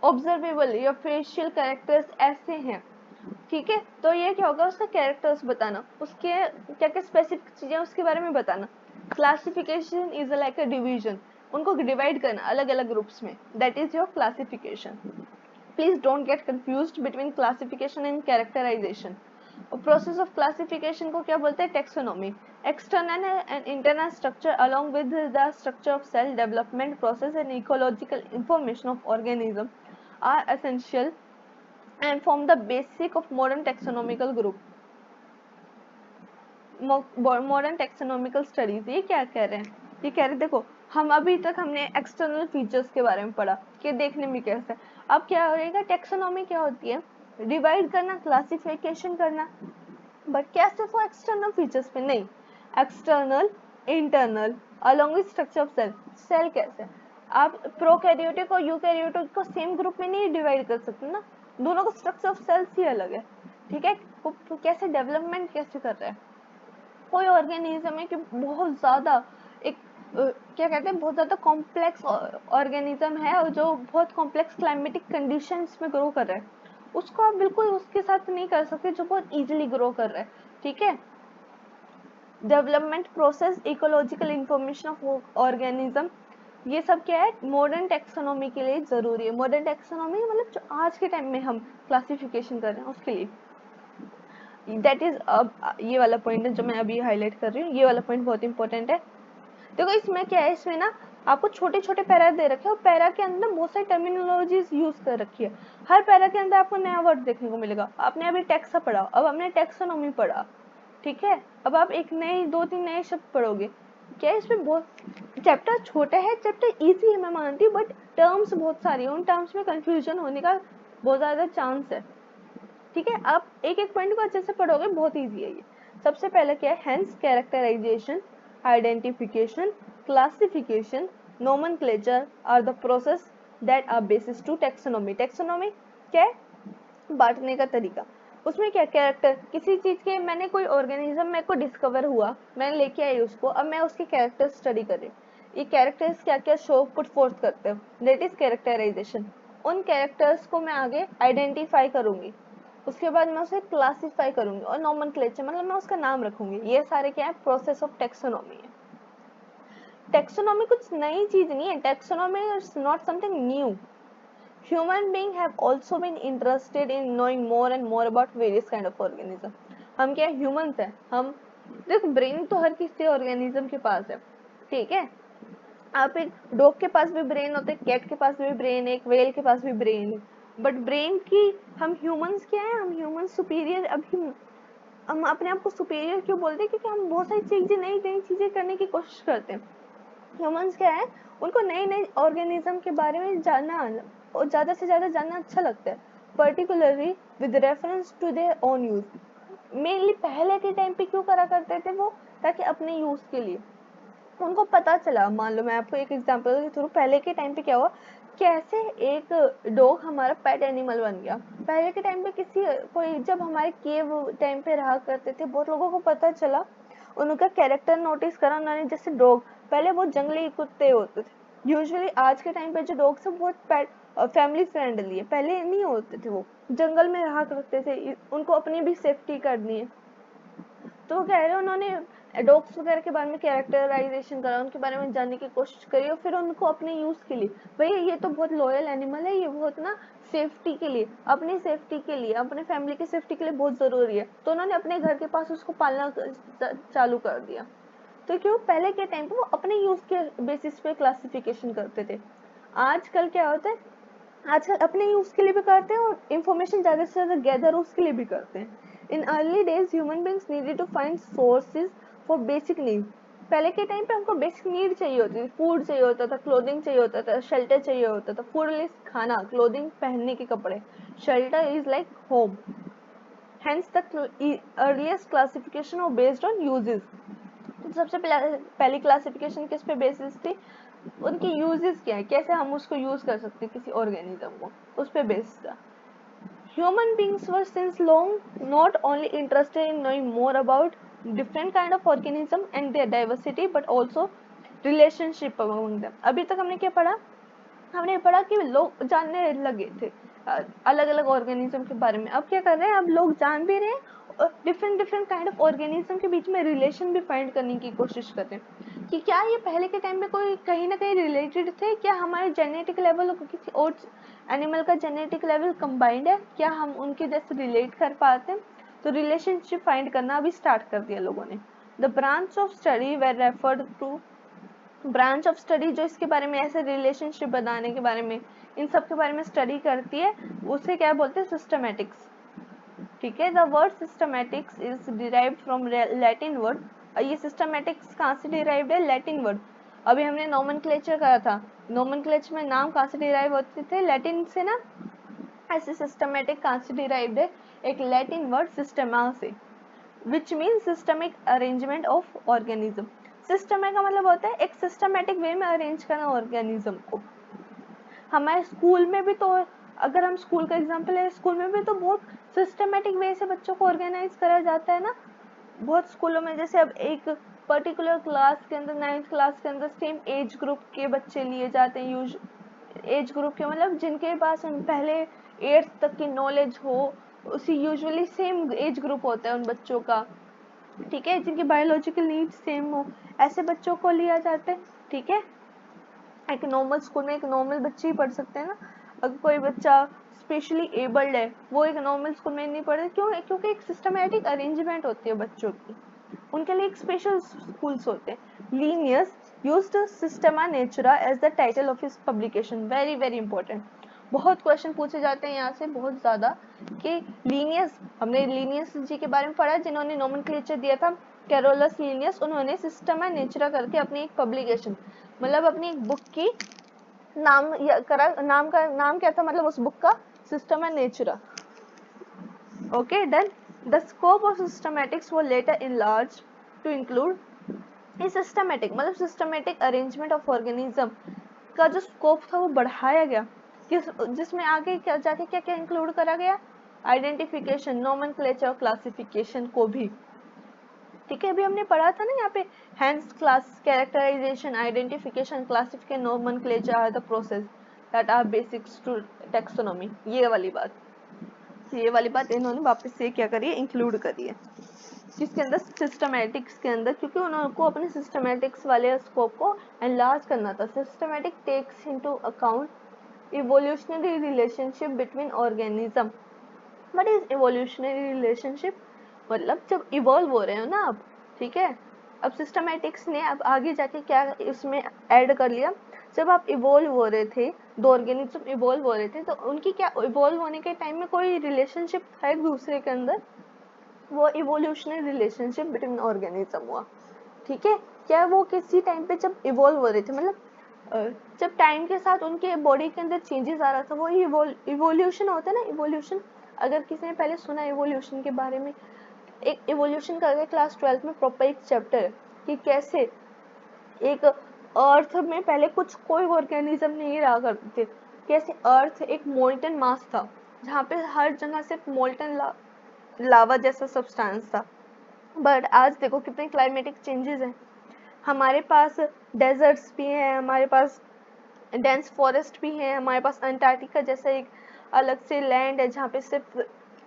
ऑब्जर्वेबल या फेशियल कैरेक्टर्स ऐसे हैं, ठीक है, तो ये क्या होगा, उसका कैरेक्टर्स बताना, उसके क्या क्या स्पेसिफिक चीजें उसके बारे में बताना। Classification is like a division, उनको डिवाइड करना अलग अलग ग्रुप्स में, that is your classification. Please don't get confused between classification and characterization. और प्रोसेस ऑफ क्लासिफिकेशन को क्या बोलते हैं, taxonomy. External and internal structure along with the structure of cell development process and ecological information of organism are essential and form the basic of modern taxonomical group. Modern taxonomical studies ये क्या कह रहे हैं, ये कह रहे हैं, देखो हम अभी तक हमने एक्सटर्नल फीचर्स के बारे में पढ़ा कि देखने में कैसा है। अब क्या होएगा, टेक्सोनॉमी क्या होती है, डिवाइड करना, क्लासिफिकेशन करना, बट क्या सिर्फ एक्सटर्नल फीचर्स पे नहीं, external, internal, along with structure of cell. Cell कैसे, आप प्रोकैरियोटिक और यूकैरियोटिक को सेम ग्रुप में नहीं डिवाइड कर सकते ना, दोनों का स्ट्रक्चर ऑफ सेल्स ही अलग है, ठीक है। वो कैसे डेवलपमेंट कैसे कर रहा है, कोई ऑर्गेनिज्म है कि बहुत ज्यादा एक क्या कहते हैं, बहुत ज्यादा कॉम्प्लेक्स ऑर्गेनिज्म है और जो बहुत कॉम्प्लेक्स क्लाइमेटिक कंडीशंस में ग्रो कर रहा है, उसको आप बिल्कुल उसके साथ नहीं कर सकते जो बहुत इजीली ग्रो कर रहा है, ठीक है। Development process, ecological information of organism, ये सब क्या है, मॉडर्न टेक्सोनॉमी के लिए जरूरी है। मॉडर्न टेक्सोनॉमी मतलब जो आज के टाइम में हम क्लासिफिकेशन कर रहे हैं उसके लिए, दैट इज ये वाला पॉइंट है जो मैं अभी हाईलाइट कर रही हूँ, ये वाला पॉइंट बहुत इंपॉर्टेंट है। देखो इसमें क्या है, इसमें ना आपको छोटे छोटे पैरा दे रखे हैं और पैरा के अंदर बहुत सारी टर्मिनोलॉजीज यूज कर रखी है। हर पैरा के अंदर आपको नया वर्ड देखने को मिलेगा। आपने अभी टैक्सा पढ़ा, अब हमने टेक्सोनॉमी पढ़ा, ठीक है। अब आप एक नए 2-3 नए शब्द पढ़ोगे, क्या इसमें बहुत चैप्टर छोटा है, चैप्टर इजी है मैं मानती हूँ, बट टर्म्स बहुत सारी है, उन टर्म्स में कंफ्यूजन होने का बहुत ज्यादा चांस है, ठीक है। आप एक एक पॉइंट को अच्छे से पढ़ोगे, बहुत इजी है ये। सबसे पहले क्या है, hence characterization, identification, classification, nomenclature are the process that are basis to taxonomy. Taxonomy क्या है, बांटने का तरीका। उसमें क्या कैरेक्टर, किसी चीज के, मैंने कोई ऑर्गेनिज्म मेरे को डिस्कवर हुआ, मैंने लेके आई उसको, अब मैं उसके कैरेक्टर स्टडी कर रही हूँ, ये कैरेक्टर्स क्या क्या शो पुट फोर्थ करते हैं, दैट इज कैरेक्टराइजेशन। उन कैरेक्टर्स को मैं आगे आइडेंटिफाई करूंगी, उसके बाद मैं उसे क्लासिफाई करूंगी और नॉमेनक्लेचर मतलब मैं उसका नाम रखूंगी। ये सारे क्या है, प्रोसेस ऑफ टेक्सोनॉमी है। टेक्सोनॉमी कुछ नई चीज नहीं है, taxonomy is not something new. Human beings have also been interested in knowing more and more about various kind of organism. हम क्या ह्यूमंस हैं, हम देख ब्रेन तो हर किसी ऑर्गेनिज्म के पास है, ठीक है। आप एक डॉग के पास भी ब्रेन होता है, कैट के पास भी ब्रेन है, एक व्हेल के पास भी ब्रेन है, बट ब्रेन की हम ह्यूमंस क्या है, हम ह्यूमंस सुपीरियर, अभी हम अपने आप को सुपीरियर क्यों बोलते हैं, क्योंकि हम बहुत सारी चीजें नई नई चीजें करने की कोशिश करते हैं। ह्यूमंस क्या है, उनको नए नए ऑर्गेनिज्म के बारे में जानना और ज्यादा से ज्यादा जानना अच्छा लगता है, particularly with reference to their own use. Mainly पहले के टाइम पे क्यों करा करते थे वो, ताकि अपने यूज के लिए उनको पता चला। मान लो मैं आपको एक एग्जांपल के थ्रू, पहले के टाइम पे क्या हुआ, कैसे एक डॉग हमारा पेट एनिमल बन गया। पहले के टाइम पे किसी कोई, जब हमारे केव टाइम पे रहा करते थे, बहुत लोगों को पता चला, उनका कैरेक्टर नोटिस करा उन्होंने, जैसे डॉग पहले वो जंगली कुत्ते होते थे। यूजुअली आज के टाइम पे जो डॉग्स है बहुत पेट फैमिली फ्रेंडली है, पहले नहीं होते थे, वो जंगल में रहा करते थे, उनको अपनी भी सेफ्टी करनी है। तो वो कह रहे हैं उन्होंने डॉग्स वगैरह के बारे में कैरेक्टराइजेशन करा, उनके बारे में जानने की कोशिश करी और फिर उनको अपने यूज के लिए, भैया ये तो बहुत लॉयल एनिमल है, ये बहुत ना सेफ्टी के लिए, अपनी सेफ्टी के लिए, अपने फैमिली की सेफ्टी के लिए बहुत जरूरी है, तो उन्होंने अपने घर के पास उसको पालना चालू कर दिया। तो क्यों, पहले के टाइम पे वो अपने यूज के बेसिस पे क्लासिफिकेशन करते थे। आजकल क्या होता है, आजकल अपने यूज के लिए भी करते हैं और इंफॉर्मेशन ज्यादा से ज्यादा गैदर उसके लिए भी करते हैं। In early days human beings needed to find sources for basic need. पहले के टाइम पे हमको बेसिक नीड चाहिए होती थी, फूड चाहिए होता था, क्लोथिंग चाहिए होता था, शेल्टर चाहिए होता था। फूड मींस खाना, क्लोथिंग पहनने के कपड़े, shelter is like home. Hence the earliest classification was based on uses. तो सबसे पहली क्लासिफिकेशन किस पे बेसिस थी, उनकी यूजेस क्या है, कैसे हम उसको यूज कर सकते हैं किसी ऑर्गेनिज्म को, उस पे बेस्ड था। Human beings were since long not only interested in knowing more about different kind of organism and their diversity but also relationship among them. अभी तक हमने क्या पढ़ा, हमने पढ़ा कि लोग जानने लगे थे अलग अलग ऑर्गेनिज्म के बारे में। अब क्या कर रहे हैं, अब लोग जान भी रहे हैं और different different kind of organism के बीच में रिलेशन भी फाइंड करने की कोशिश कर रहे हैं कि क्या ये पहले के टाइम में कोई कहीं ना कहीं रिलेटेड थे, क्या हमारे जेनेटिक लेवल किसी और एनिमल का जेनेटिक लेवल कंबाइंड है, क्या हम उनके जैसे रिलेट कर पाते हैं। तो रिलेशनशिप फाइंड करना अभी स्टार्ट कर दिया लोगों ने। The branch of study were referred to, branch of study जो इसके बारे में, ऐसे रिलेशनशिप बनाने के बारे में, इन सब के बारे में स्टडी करती है, उसे क्या बोलते हैं, सिस्टमैटिक्स। ठीक है, the word systematics is derived from Latin word. ये सिस्टमैटिक्स कहाँ से डिराइव्ड है, लैटिन वर्ड। अभी हमने नोमेनक्लेचर करा था, नोमेनक्लेचर में नाम कहाँ से डिराइव होते थे, लैटिन से ना। ऐसे सिस्टमैटिक कहाँ से डिराइव्ड है, एक लैटिन वर्ड सिस्टमा से, which mean systemic arrangement of organism. System का मतलब होता है एक सिस्टमैटिक वे में अरेंज करना ऑर्गेनिज्म को। हमारे स्कूल में भी तो, अगर हम स्कूल का एग्जांपल है, स्कूल में भी तो बहुत सिस्टमैटिक वे से बच्चों को ऑर्गेनाइज करा जाता है ना। बहुत स्कूलों में जैसे अब एक पर्टिकुलर क्लास के अंदर, 9th क्लास के अंदर सेम एज ग्रुप के बच्चे लिए जाते हैं। यूज एज ग्रुप के मतलब जिनके पास पहले 8th तक की नॉलेज हो, उसी यूजुअली सेम एज ग्रुप होता है उन बच्चों का, ठीक है, जिनकी बायोलॉजिकल नीड्स सेम हो, ऐसे बच्चों को लिया जाता है। ठीक है, एक नॉर्मल स्कूल में एक नॉर्मल बच्चे ही पढ़ सकते हैं ना। अगर कोई बच्चा स्पेशली एबल्ड है, वो एक नॉर्मल स्कूल में नहीं पढ़े, क्यों, क्योंकि एक सिस्टमैटिक अरेंजमेंट होती है बच्चों की, उनके लिए एक स्पेशल स्कूल्स होते हैं। Linnaeus used Systema Natura as the title of his publication. Very very important. बहुत क्वेश्चन पूछे जाते हैं यहाँ से बहुत ज़्यादा कि लीनियस, हमने लीनियस जी के बारे में पढ़ा जिन्होंने नोमेनक्लेचर दिया था, कैरोलस लीनियस। उन्होंने सिस्टमा नेचुरा करके अपनी एक पब्लिकेशन, मतलब अपनी एक बुक की नाम करा, नाम का नाम क्या था, मतलब उस बुक का Systema Naturae. Okay done. The scope of systematics was later enlarged to include systematic, मतलब सिस्टमैटिक अरेंजमेंट ऑफ ऑर्गेनिज्म का जो स्कोप था वो बढ़ाया गया, जिसमें आगे क्या जाके क्या क्या इंक्लूड करा गया, आइडेंटिफिकेशन, नोमेनक्लेचर और क्लासिफिकेशन को भी। ठीक है, अभी हमने पढ़ा था ना यहाँ पे hence class characterization, identification, classification, nomenclature are the process that are basics to taxonomy. ये वाली बात इन्होंने वापस से क्या करी है, इंक्लूड करी है किसके अंदर, सिस्टमैटिक्स के अंदर, क्योंकि उनको अपने सिस्टमैटिक्स वाले स्कोप को एनलार्ज करना था। Systematic takes into account evolutionary relationship between organism. What is evolutionary relationship? मतलब जब इवॉल्व हो रहे हो ना आप, ठीक है, अब सिस्टमैटिक्स ने अब आगे जाके क्या इसमें ऐड कर लिया, जब आप इवॉल्व हो रहे थे, दो ऑर्गेनिज्म इवॉल्व हो रहे थे, तो उनकी क्या इवॉल्व होने के टाइम में कोई रिलेशनशिप था एक दूसरे के अंदर, वो इवोल्यूशनरी रिलेशनशिप बिटवीन ऑर्गेनिज्म हुआ। ठीक है, क्या वो किसी टाइम पे जब इवॉल्व हो रहे थे, मतलब जब टाइम के साथ उनके बॉडी के अंदर चेंजेस आ रहा था, वो इवोल्यूशन होता है ना, इवोल्यूशन। अगर किसी ने पहले सुना इवोल्यूशन के बारे में, एक इवोल्यूशन का क्लास 12 में प्रॉपर एक चैप्टर है कि कैसे एक अर्थ में पहले कोई ऑर्गेनिज्म नहीं रहा करते थे, कैसे अर्थ एक मोल्टन मास था जहाँ पे हर जगह सिर्फ मोल्टन लावा जैसा सब्सटेंस था। बट आज देखो कितने क्लाइमेटिक चेंजेस हैं, हमारे पास डेजर्ट्स भी हैं, हमारे पास डेंस फॉरेस्ट भी हैं, हमारे पास अंटार्कटिका जैसा एक अलग से लैंड है जहाँ पे सिर्फ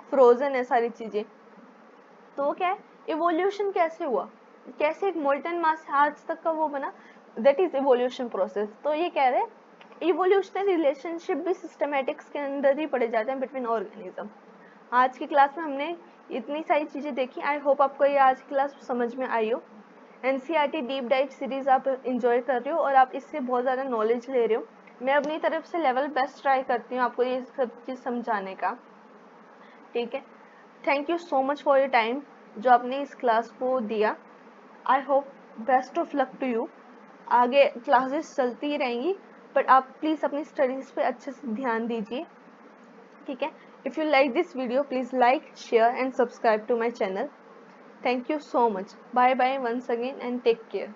फ्रोजन है सारी चीज़ें। तो क्या है, इवोल्यूशन कैसे हुआ, कैसे एक मोल्टन मास आज तक का वो बना, दैट इज इवोल्यूशन प्रोसेस। तो ये कह रहे हैं इवोल्यूशनरी रिलेशनशिप भी सिस्टमैटिक्स के अंदर ही पढ़े जाते हैं बिटवीन ऑर्गेनिज्म। आज की क्लास में हमने इतनी सारी चीज़ें देखी। आई होप आपको ये आज की क्लास समझ में आई हो। एनसीईआरटी डीप डाइव सीरीज आप इंजॉय कर रहे हो और आप इससे बहुत ज़्यादा नॉलेज ले रहे हो। मैं अपनी तरफ से लेवल बेस्ट ट्राई करती हूँ आपको ये सब चीज़ समझाने का। ठीक है, thank you so much for your time जो आपने इस क्लास को दिया। I hope best of luck to you. आगे क्लासेस चलती ही रहेंगी, बट आप प्लीज़ अपनी स्टडीज़ पे अच्छे से ध्यान दीजिए। ठीक है, if you like this video please like, share and subscribe to my channel. Thank you so much. Bye bye once again and take care.